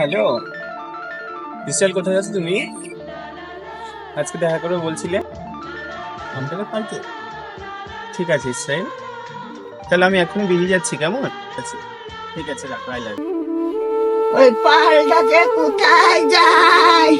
Hello, বিশাল কোথায় আছো তুমি? আজকে দেখা করবে বলছিলে আমতলা পার্কে। ঠিক আছে ইসরাইল, তাহলে আমি এখনই বেরিয়ে যাচ্ছি, কেমন আছে? ঠিক আছে, রাখো, আই লাভ। ওই পাল্টাতে কোথায় যাই?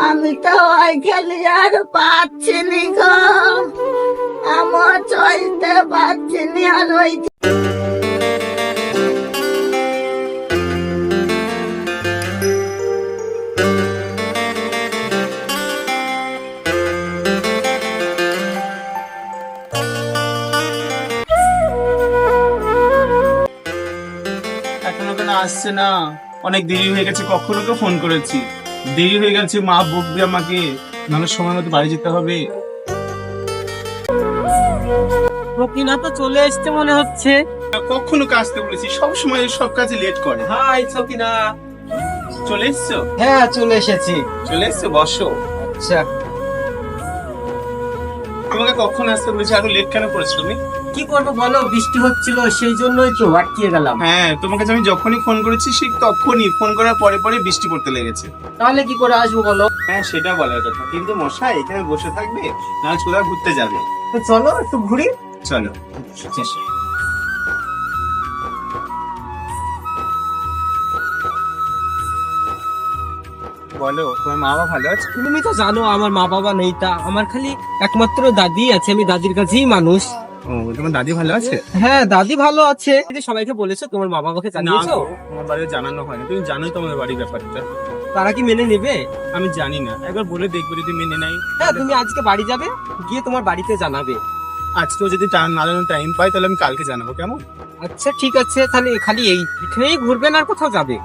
আমি তো ওইখানে আর পাচ্ছি নি গো, আমার চলতে পারছি নি আর ওই এখনো কেন আসছে না? অনেক দেরি হয়ে গেছে, কখন ওকে ফোন করেছি, দেরি হয়ে গেছে, মা বকবে আমাকে, নাহলে সময় মতো বাড়ি যেতে হবে। রকিনা তো চলে এসছে মনে হচ্ছে। কখনো আসতে বলেছি, সব সময় সব কাজে লেট করে। হাই সকিনা। চলে এসছো? হ্যাঁ চলে এসেছি। চলে এসছো, বসো। আচ্ছা তোমাকে কখন আসতে বলেছি, আরো লেট কেন করেছো তুমি? কি করবো বলো, বৃষ্টি হচ্ছিল সেই জন্যই তো আটকিয়ে গেলাম। হ্যাঁ, তোমাকে যে আমি যখনই ফোন করেছি ঠিক তখনই ফোন করার পরে পরে বৃষ্টি পড়তে লেগেছে। তাহলে কি করে আসবো বলো? হ্যাঁ, সেটা বলার কথা, কিন্তু মশাই এখানে বসে থাকবে না, কোথাও ঘুরতে যাবে? তো চলো একটু ঘুরি। চলো। বলো, তোমার মা বাবা ভালো আছে? তুমি তো জানো আমার মা বাবা নেই, তা আমার খালি একমাত্র দাদি আছে, আমি দাদির কাছেই মানুষ। ও, তোমার দাদি ভালো আছে? হ্যাঁ দাদি ভালো আছে। এই সবাইকে বলেছো, তোমার মা বাবাকে না জানিয়েছো? গো, আমার বাড়িতে জানানো হয়নি, তুমি জানোই তোমাদের বাড়ির ব্যাপারটা। তারা কি মেনে নেবে? আমি জানি না, একবার বলে দেখবে, যদি মেনে নেয়। হ্যাঁ তুমি আজকে বাড়ি যাবে, গিয়ে তোমার বাড়িতে জানাবে। আজকেও যদি টাইম পাই তাহলে আমি কালকে জানাবো, কেমন? আচ্ছা ঠিক আছে, তাহলে খালি এইখানেই ঘুরবেন আর কোথাও যাবে?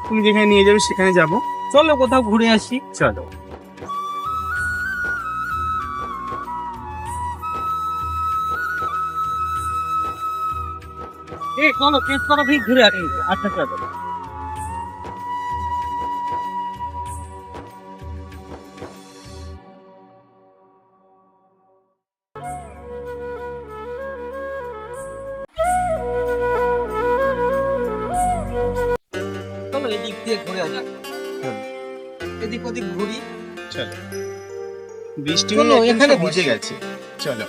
তুমি যেখানে নিয়ে যাবে সেখানে যাবো। চলো কোথাও ঘুরে আসি। চলো। চলো টেস্ট করো, ঠিক ঘুরে আসি। আচ্ছা চলো। চলো এদিক দিয়ে ঘুরে আসি। এদিক ওদিক ঘুরি। চলো, বৃষ্টি চলো, হয়ে এখানে একদম ভিজে বসি। গেছে। চলো,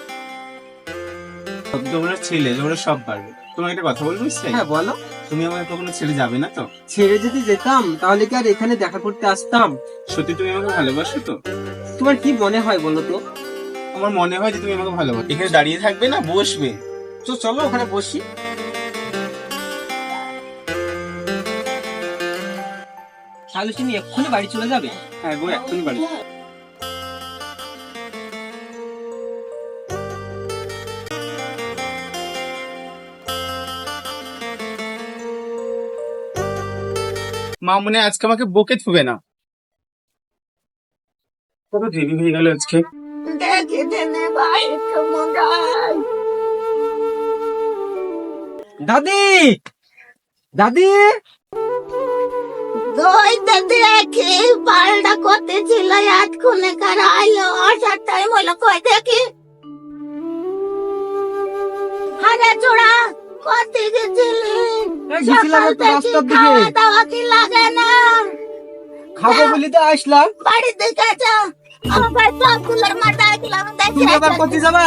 তোমরা ছেলে, তোমরা সব পারবে। তোমাকে একটা কথা বলবো ইসরাইল? হ্যাঁ বলো। তুমি আমাকে কখনো ছেড়ে যাবে না তো? ছেড়ে যদি যেতাম তাহলে কি আর এখানে দেখা করতে আসতাম? সত্যি তুমি আমাকে ভালোবাসো তো? তোমার কি মনে হয় বলো তো? আমার মনে হয় যে তুমি আমাকে ভালোবাসো। এখানে দাঁড়িয়ে থাকবে না, বসবে। তো চলো ওখানে বসি। তাহলে তুমি এক্ষুনি বাড়ি চলে যাবে? হ্যাঁ গো, এক্ষুনি বাড়ি। মা মনে হয় আজকে আমাকে বকে থুবে না। কত দেরি হয়ে গেল আজকে। দেখে দেনে ভাই কেমন যায়। দাদি, দাদি। দইতে দেখি পাল্টা করতে ছিল, এতক্ষণে কার আইলো, আসার টাইম হলো, কই দেখি। হারে চোড়া, কোথায় গেছিলি? গেছিলাম একটু রাস্তার দিকে। খাওয়া দাওয়া কি লাগে না? খাবো বলি তো আসলাম। বাড়িতে গেছো? আমার সব তুলার মা ডাকলাম, দেখি তুমি আবার কোথায় যাবা?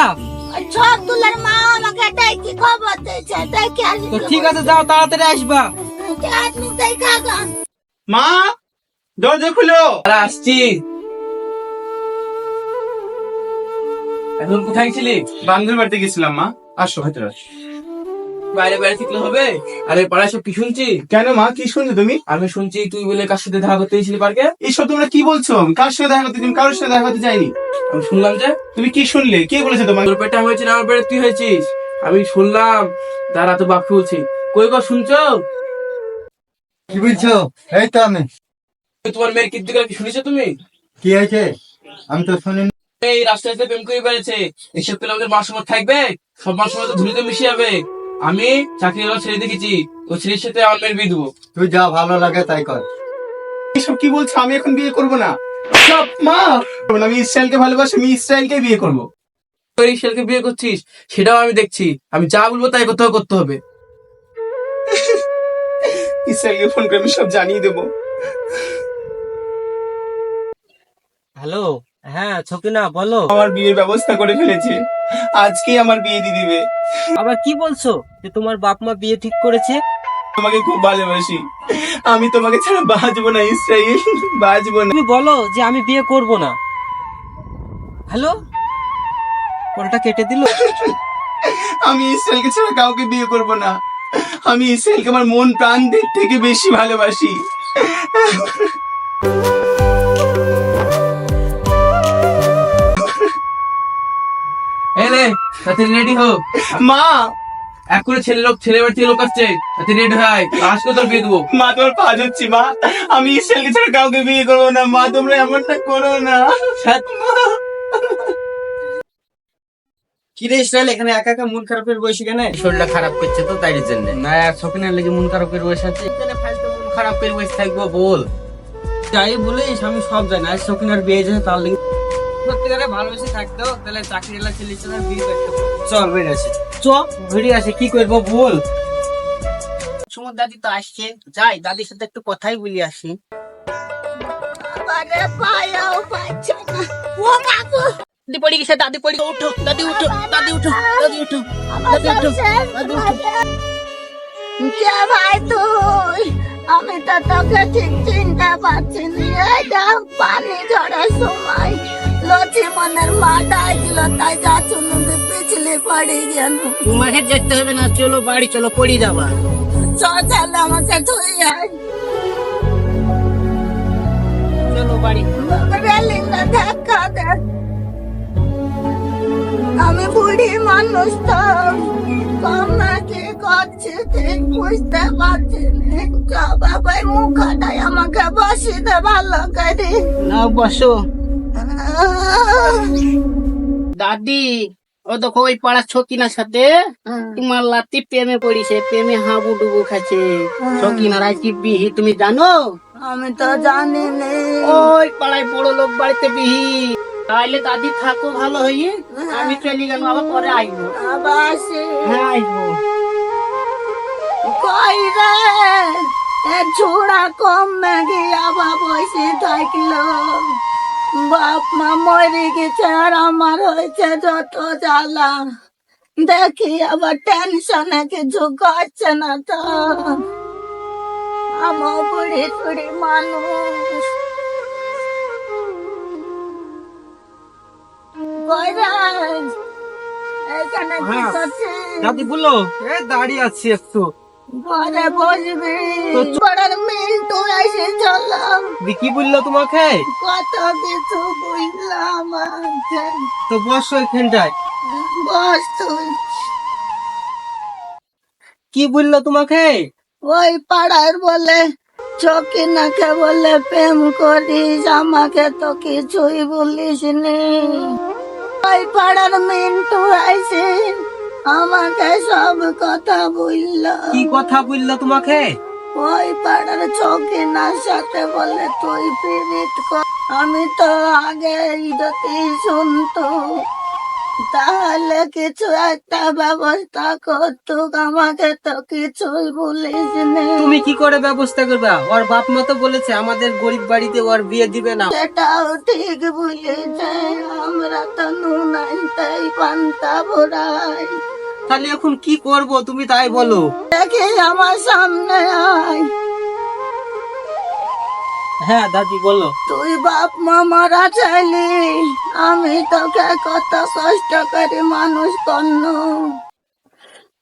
সব তুলার মা আমাকে ডাকি খবর দিয়েছে, দেখি আসি। তো ঠিক আছে যাও, তাড়াতাড়ি আসবা। আপনি দেখা গা। মা, দরজা খুলো। আরে আসছি। এখন কোথায় ছিলি? বান্ধবীর বাড়িতে গেছিলাম মা। আসো, ভেতরে আসো। বাইরে বাইরে থাকলে হবে? আরে পাড়ায় সব কি শুনছি? কেন মা, কি শুনছো তুমি? আমি শুনছি তুই বলে কার সাথে দেখা করতে গেছিলি পার্কে। এইসব তোমরা কি বলছো? আমি কার সাথে দেখা করতে, তুমি কারোর সাথে দেখা করতে যাইনি। আমি শুনলাম যে তুমি কি শুনলে? কে বলেছে তোমার? তোর পেটে হয়েছে না আমার পেটে তুই হয়েছিস? আমি শুনলাম। দাঁড়া তো বাপ বলছি। কই গো শুনছো? কি বলছো? এই তো আমি। তোমার মেয়ের কীর্তিকলাপ কি শুনেছো তুমি? কি হয়েছে? আমি তো শুনিনি। এই রাস্তায় প্রেম করে বেড়েছে। এসব পেলে আমাদের মান সম্মান থাকবে? সব মান সম্মান তো ধুলিতে মিশে যাবে। আমি চাকরিওয়ালা ছেলে দেখেছি, ওই ছেলের সাথে আমার মেয়ের বিয়ে দেবো। তুই যা ভালো লাগে তাই কর। এইসব কি বলছো? আমি এখন বিয়ে করবো না। সব মা, আমি ইসরায়েলকে ভালোবাসি, আমি ইসরায়েলকে বিয়ে করবো। তুই এই ছেলেকে বিয়ে করছিস সেটাও আমি দেখছি। আমি যা বলবো তাই করতে হবে। ইসরায়েলকে ফোন করে আমি সব জানিয়ে দেবো। হ্যালো, হ্যাঁ ছকিনা বলো। আমার বিয়ের ব্যবস্থা করে ফেলেছে, আজকেই আমার বিয়ে দিয়ে দিবে। আবার কি বলছো যে তোমার বাপ মা বিয়ে ঠিক করেছে? তোমাকে খুব ভালোবাসি, আমি তোমাকে ছাড়া বাঁচবো না ইসরাইল, বাঁচবো না। তুমি বলো যে আমি বিয়ে করব না। হ্যালো, কলটা কেটে দিল। আমি ইসরায়েলকে ছাড়া কাউকে বিয়ে করব না। আমি ইসরায়েলকে আমার মন প্রাণ থেকে বেশি ভালোবাসি। এলে তাতে রেডি হো, মা, এখন ছেলে বাড়ি থেকে লোক আসছে, তাতে রেডি হয়, আজকে তোর বিয়ে দেবো। মা তোমার পা ধরছি মা, আমি ইসরায়েলকে ছাড়া কাউকে বিয়ে করবো না মা, তোমরা এমনটা করো না। কি রে ইসরায়েল, এখানে একা একা মন খারাপের বয়সী কেন? শরীরটা খারাপ করছে তো তাই জন্য। না ছকিনার লেগে মন খারাপ করে বসে আছে। এখানে ফালতু মন খারাপ করে বসে থাকবো বল? যাই বলিস আমি সব জানি, আজ ছকিনার বিয়ে যায় তার লেগে সত্যিকারে ভালোবেসে থাকতো, তাহলে চাকরি এলা ছেলে ছেলে বিয়ে করতো। চল বেরিয়ে আসি, চ বেরিয়ে আসি, কি করবো বল? সুমন দাদি তো আসছে, যাই দাদির সাথে একটু কথাই বলি আসি। আরে পায়াও পাচ্ছে না। ও মাগো, দাদি পড়ে গেছে, দাদি পড়ে গেছে, উঠো দাদি উঠো, দাদি উঠো, দাদি উঠো, আমার দাদি উঠো, শেষ দাদি উঠো। কে ভাই তুই? আমি তো তোকে ঠিক চিনতে পারছি না। এইটা পানি ঝড়ার সময় লক্ষ্মণের মা ডাকছিল, তাই গাছু নদী পিছলে পড়ে গেল। তোমাকে যেতে হবে না, চলো বাড়ি চলো, পড়ে যাবা। চল আমাকে তুই আয়। চলো বাড়ি। রেলিংটা ধাক্কা দে। আমি বুড়ি মানুষ তো, কম নাকি করছি ঠিক বুঝতে পারছি না। বাবাই মুখটাই আমাকে বসিতে ভালো করে। না বসো। দাদি, ও দেখো ওই পাড়া ছকিনার সাথে তোমার লাতি প্রেমে পড়িছে, প্রেমে হাবু ডুবু খাচ্ছে। ছকিনার আজকে বিহি তুমি জানো? আমি তো জানি না। ওই পাড়ায় বড় লোক বাড়িতে বিহি। তাইলে দাদি থাকো ভালো হয়ে, আমি চলে গেল, আবার পরে আইবো। আবার আসি। হ্যাঁ আইবো। কই রে, এ ছোড়া কম নাকি আবার বসে থাকলো। বাপ মা মরে গেছে আর আমার হয়েছে যত জ্বালা। দেখি আবার টেনশনে কিছু করছে না তো। আমার বুড়ি টুড়ি মানুষ। কই রে, এখানে কি হ্যাঁ। করছিস? দাদি বললো দাঁড়িয়ে আছি একটু। ঘরে বসবি, পাড়ার মিন্টু এসে চলো। কি বললো তোমাকে? কত কিছু বুঝলাম আছে। তো বসো এখানটায়। বস তুই। কি বললো তোমাকে? ওই পাড়ার বলে চকিনাকে বলে প্রেম করিস, আমাকে তো কিছুই বলিস নি। ওই পাড়ার মিন্টু আইসি আমাকে সব কথা বলল। কি কথা বললো তোমাকে? ওই পাড়ার চকিনার সাথে বলে তুই পীড়িত কর। আমি তো আগে যদি শুনতো তাহলে কিছু একটা ব্যবস্থা করতো, আমাকে তো কিছুই বলিস নি। তুমি কি করে ব্যবস্থা করবা? ওর বাপ মা তো বলেছে আমাদের গরিব বাড়িতে ওর বিয়ে দিবে না। সেটাও ঠিক বলেছে, আমরা তো নুন আনতেই পান্তা ভরাই। তাহলে এখন কি করব তুমি তাই বলো। দেখি আমার সামনে আয়। হ্যাঁ দাদি বলো। তুই বাপ মা মারা চাইলি, আমি তোকে কত কষ্ট করে মানুষ করনু,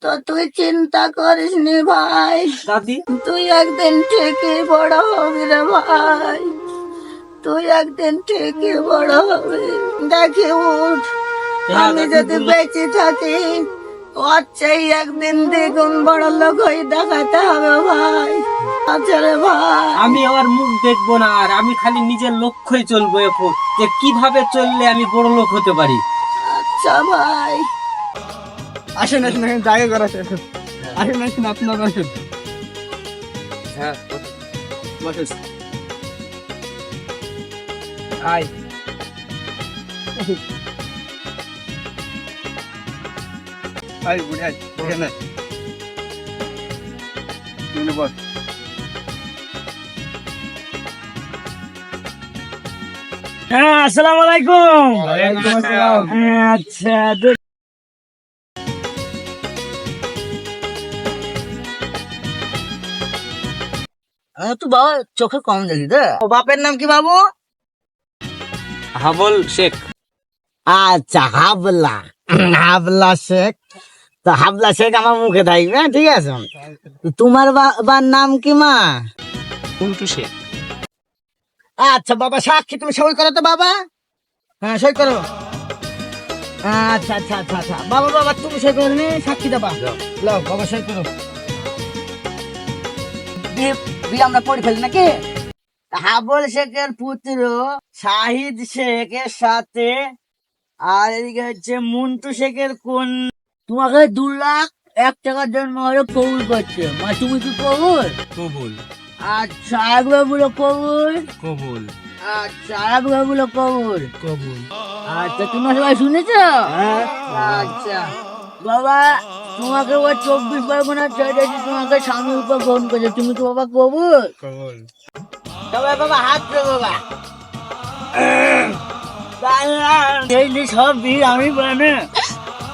তো তুই চিন্তা করিস নি ভাই। দাদি তুই একদিন ঠিকই বড় হবি রে ভাই, তুই একদিন ঠিকই বড় হবি। দেখি উঠ, হ্যাঁ, আমি দাদি যদি বললো। বেঁচে থাকি ওর চেয়ে একদিন দ্বিগুণ বড় লোক হয়ে দেখাতে হবে ভাই। আচ্ছা রে ভাই, আমি আমার মুখ দেখবো না, আর আমি খালি নিজের লক্ষ্যই চলবো এখন, যে কিভাবে চললে আমি বড় লোক হতে পারি। আচ্ছা ভাই। আসেন আসেন, জায়গা করা আসেন আসেন, আপনার আসেন। হ্যাঁ বসেন। আয় আয় বুড়ি আয় এখানে বস। হ্যাঁ, আসসালামু আলাইকুম। হ্যাঁ, আচ্ছা তুই বাবা চোখে কম দেখি রে। ও বাপের নাম কি বাবু? হাবল শেখ। আচ্ছা, হাবলা হাবলা শেখ। তো হাবলা শেখ আমার মুখে থাকবে, ঠিক আছে। তো তোমার বাবার নাম কি মা? কুন্টু শেখ। আচ্ছা বাবা, সাক্ষী তুমি সই করো তো বাবা। হ্যাঁ, সই করো। আচ্ছা আচ্ছা আচ্ছা আচ্ছা বাবা, বাবা তুমি সই করো নি, সাক্ষী দেবা। লাও বাবা, সই করো। বিয়ে আমরা পড়ে ফেলি নাকি? হাবল শেখের পুত্র শাহিদ শেখের সাথে আর এদিকে হচ্ছে মন্টু শেখের কোন তোমাকে 2,00,001 জন্ম হলে কবুল করছে। মা তুমি কি কবুল? কবুল। আচ্ছা, একবার বলো কবুল। কবুল। আচ্ছা, একবার বলো কবুল। কবুল। আচ্ছা, তোমরা সবাই শুনেছো? আচ্ছা বাবা, তোমাকে ও 24 পরগনা ছেড়ে তোমাকে স্বামীর উপর গ্রহণ করেছে, তুমি তো বাবা কবুল। কবুল। সবাই বাবা হাত ধরে বাবা। এই সব বিল আমি বানে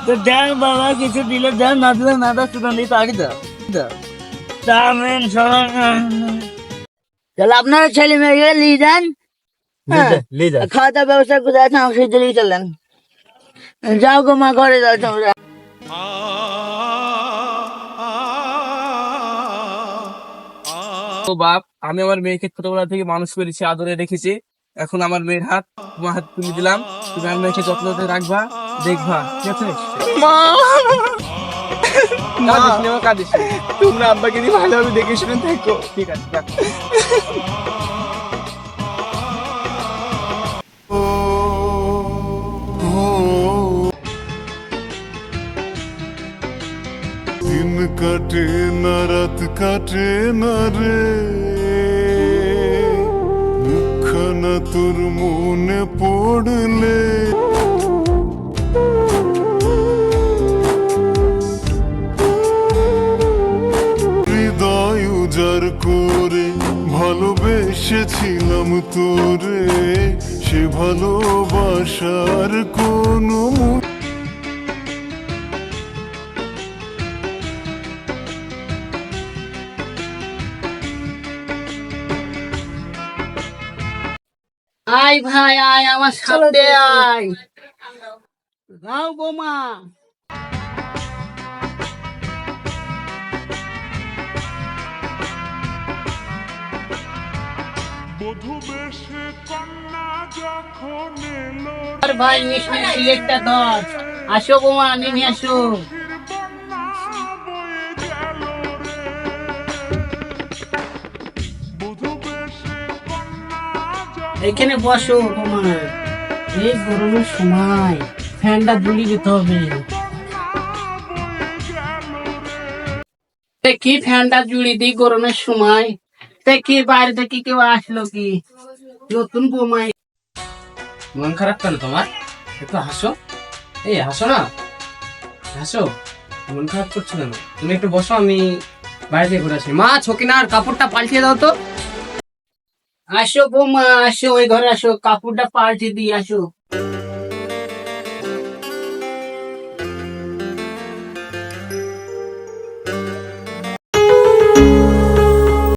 তো দেন বাবা, কিছু দিলে দেন, না দিলে না দাও, সুতরাং দিতে পারি দাও। তাহলে আপনারা ছেলে মেয়ে নিয়ে যান, খাওয়া দাওয়ার ব্যবস্থা কোথায় আছে আমাকে সেই দিলেই চলেন। যাও গো মা, ঘরে যাও তোমরা। তো বাপ, আমি আমার মেয়েকে ছোটবেলা থেকে মানুষ করেছি, আদরে রেখেছি। এখন আমার মেয়ের হাত তোমার হাত তুলে দিলাম, তুমি আমার মেয়েকে যত্ন করে রাখবা, দেখবা, ঠিক আছে? কাঁদিস নে মা, কাঁদিস নে। তোমরা আব্বাকে দিয়ে ভালোভাবে দেখে শুনে থাকো। ঠিক আছে, রাখ। दिन काटे ना रात काटे ना रे मुखना তোর মনে পড়লে হৃদয় উজাড় করে ভালোবেসেছিলাম তোরে, সে ভালোবাসার কোনো আয় ভাই আয়, আমার সাথে আয়। যাও বোমা। আর ভাই মিষ্টি সিলেটটা দশ। আসো বোমা, নেমে আসো। এখানে বসো বোমা, এই গরমের সময় ফ্যানটা ঝুলিয়ে দিতে হবে। কি ফ্যানটা জুড়ি দিই গরমের সময়? কি বাইরে থেকে কেউ আসলো কি? নতুন বোমাই। মন খারাপ কেন তোমার? একটু হাসো, এই হাসো না, হাসো। মন খারাপ করছো কেন? তুমি একটু বসো, আমি বাইরে থেকে ঘুরে আসি। মা, ছকিনার কাপড়টা পাল্টিয়ে দাও তো। আসো বোমা আসো, ওই ঘরে আসো, কাপড়টা পাল্টে দিয়ে আসো।